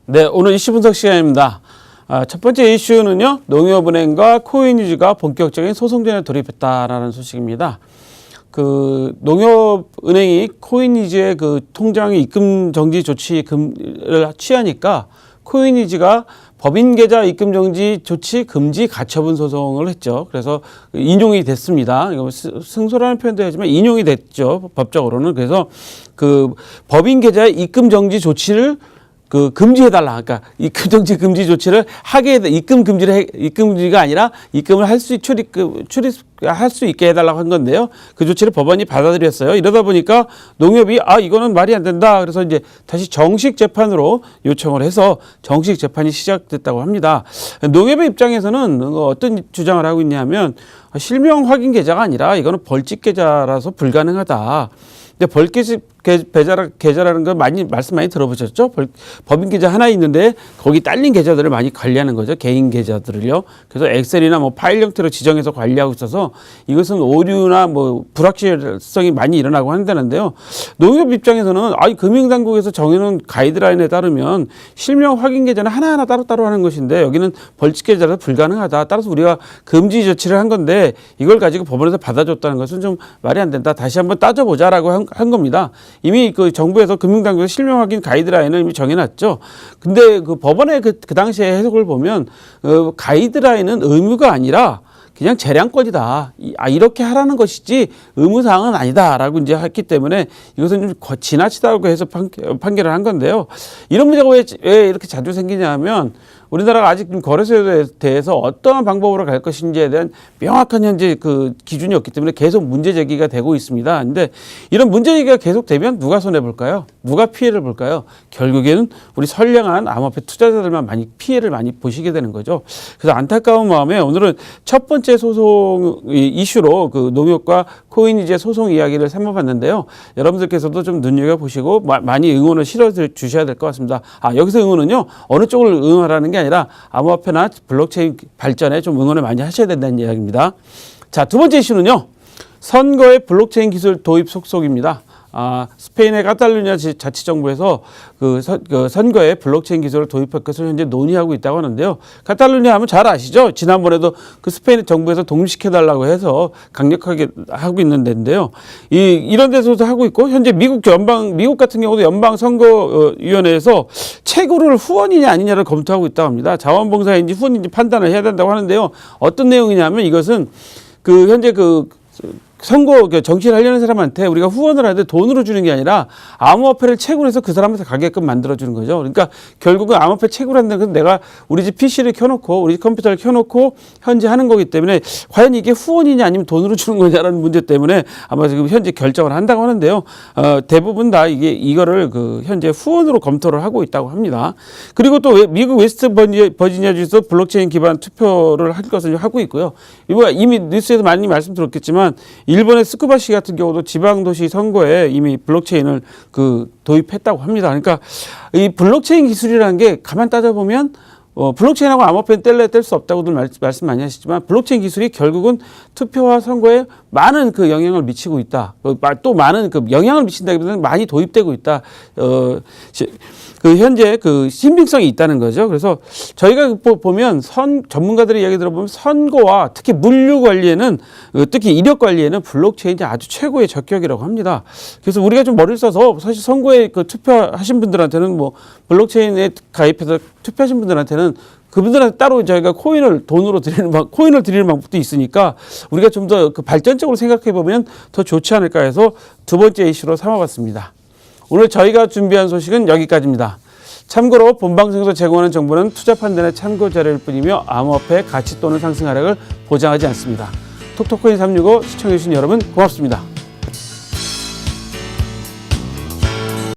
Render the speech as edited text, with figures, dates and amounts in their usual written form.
네, 오늘 이슈 분석 시간입니다. 첫 번째 이슈는요, 농협은행과 코인이즈가 본격적인 소송전에 돌입했다라는 소식입니다. 그 농협은행이 코인이즈의 그 통장 입금 정지 조치를 취하니까 코인이즈가 법인 계좌 입금 정지 조치 금지 가처분 소송을 했죠. 그래서 인용이 됐습니다. 이거 승소라는 표현도 하지만 인용이 됐죠. 법적으로는. 그래서 그 법인 계좌 입금 정지 조치를 그 금지해달라. 그러니까 입금 정지 금지 조치를 하게 입금 금지가 아니라 입금을 할 수 출입할 수 있게 해달라고 한 건데요. 그 조치를 법원이 받아들였어요. 이러다 보니까 농협이 이거는 말이 안 된다. 그래서 이제 다시 정식 재판으로 요청을 해서 정식 재판이 시작됐다고 합니다. 농협의 입장에서는 어떤 주장을 하고 있냐면 실명 확인 계좌가 아니라 이거는 벌집 계좌라서 불가능하다. 근데 벌집 계좌라는 거 말씀 많이 들어보셨죠? 법인 계좌 하나 있는데 거기 딸린 계좌들을 많이 관리하는 거죠. 개인 계좌들을요. 그래서 엑셀이나 뭐 파일 형태로 지정해서 관리하고 있어서 이것은 오류나 뭐 불확실성이 많이 일어나고 한다는데요. 농협 입장에서는 금융당국에서 정해놓은 가이드라인에 따르면 실명 확인 계좌는 하나하나 따로따로 하는 것인데 여기는 벌집 계좌라서 불가능하다. 따라서 우리가 금지 조치를 한 건데 이걸 가지고 법원에서 받아줬다는 것은 좀 말이 안 된다. 다시 한번 따져보자라고 한 겁니다. 이미 그 정부에서 금융당국에서 실명 확인 가이드라인을 이미 정해놨죠. 근데 그 법원의 그 당시의 해석을 보면 가이드라인은 의무가 아니라 그냥 재량권이다. 이렇게 하라는 것이지 의무사항은 아니다라고 이제 했기 때문에 이것은 좀 지나치다고 해서 판결을 한 건데요. 이런 문제가 왜 이렇게 자주 생기냐면 우리나라가 아직 거래소에 대해서 어떠한 방법으로 갈 것인지에 대한 명확한 현재 그 기준이 없기 때문에 계속 문제 제기가 되고 있습니다. 근데 이런 문제 제기가 계속 되면 누가 손해 볼까요? 누가 피해를 볼까요? 결국에는 우리 선량한 암호화폐 투자자들만 피해를 많이 보시게 되는 거죠. 그래서 안타까운 마음에 오늘은 첫 번째 소송 이슈로 그 농협과 코인이즈의 소송 이야기를 삼아봤는데요. 여러분들께서도 좀 눈여겨보시고 많이 응원을 실어 주셔야 될 것 같습니다. 여기서 응원은요, 어느 쪽을 응원하라는 게 아니라 암호화폐나 블록체인 발전에 좀 응원을 많이 하셔야 된다는 이야기입니다. 자, 두 번째 이슈는요, 선거의 블록체인 기술 도입 속속입니다. 스페인의 카탈루냐 자치정부에서 그 선거에 블록체인 기술을 도입할 것을 현재 논의하고 있다고 하는데요. 카탈루냐 하면 잘 아시죠? 지난번에도 그 스페인 정부에서 독립시켜달라고 해서 강력하게 하고 있는 데인데요. 이런 데서도 하고 있고, 현재 미국 같은 경우도 연방선거위원회에서 채굴을 후원이냐 아니냐를 검토하고 있다고 합니다. 자원봉사인지 후원인지 판단을 해야 된다고 하는데요. 어떤 내용이냐면 이것은 현재 선거 정치를 하려는 사람한테 우리가 후원을 하는데 돈으로 주는 게 아니라 암호화폐를 채굴해서 그 사람한테 가게끔 만들어주는 거죠. 그러니까 결국은 암호화폐 채굴한다는 것은 내가 우리 집 PC를 켜놓고 우리 컴퓨터를 켜놓고 현재 하는 거기 때문에 과연 이게 후원이냐 아니면 돈으로 주는 거냐라는 문제 때문에 아마 지금 현재 결정을 한다고 하는데요. 대부분 다 이거를 현재 후원으로 검토를 하고 있다고 합니다. 그리고 또 미국 웨스트 버지니아주에서 블록체인 기반 투표를 할 것을 하고 있고요. 이미 뉴스에서 많이 말씀드렸겠지만 일본의 스쿠바시 같은 경우도 지방도시 선거에 이미 블록체인을 도입했다고 합니다. 그러니까 이 블록체인 기술이라는 게 가만 따져보면 블록체인하고 암호화폐는 뗄 수 없다고들 말씀 많이 하시지만 블록체인 기술이 결국은 투표와 선거에 많은 영향을 미치고 있다. 또 많은 영향을 미친다기보다는 많이 도입되고 있다. 현재 신빙성이 있다는 거죠. 그래서 저희가 보면 전문가들의 이야기 들어보면 선거와 특히 물류 관리에는 특히 이력 관리에는 블록체인이 아주 최고의 적격이라고 합니다. 그래서 우리가 좀 머리를 써서 사실 선거에 투표하신 분들한테는 블록체인에 가입해서 투표하신 분들한테는 그분들한테 따로 저희가 코인을 드리는 방법도 있으니까 우리가 좀 더 발전적으로 생각해 보면 더 좋지 않을까 해서 두 번째 이슈로 삼아봤습니다. 오늘 저희가 준비한 소식은 여기까지입니다. 참고로 본방송에서 제공하는 정보는 투자 판단의 참고 자료일 뿐이며 암호화폐의 가치 또는 상승 하락을 보장하지 않습니다. 톡톡코인 365 시청해주신 여러분 고맙습니다.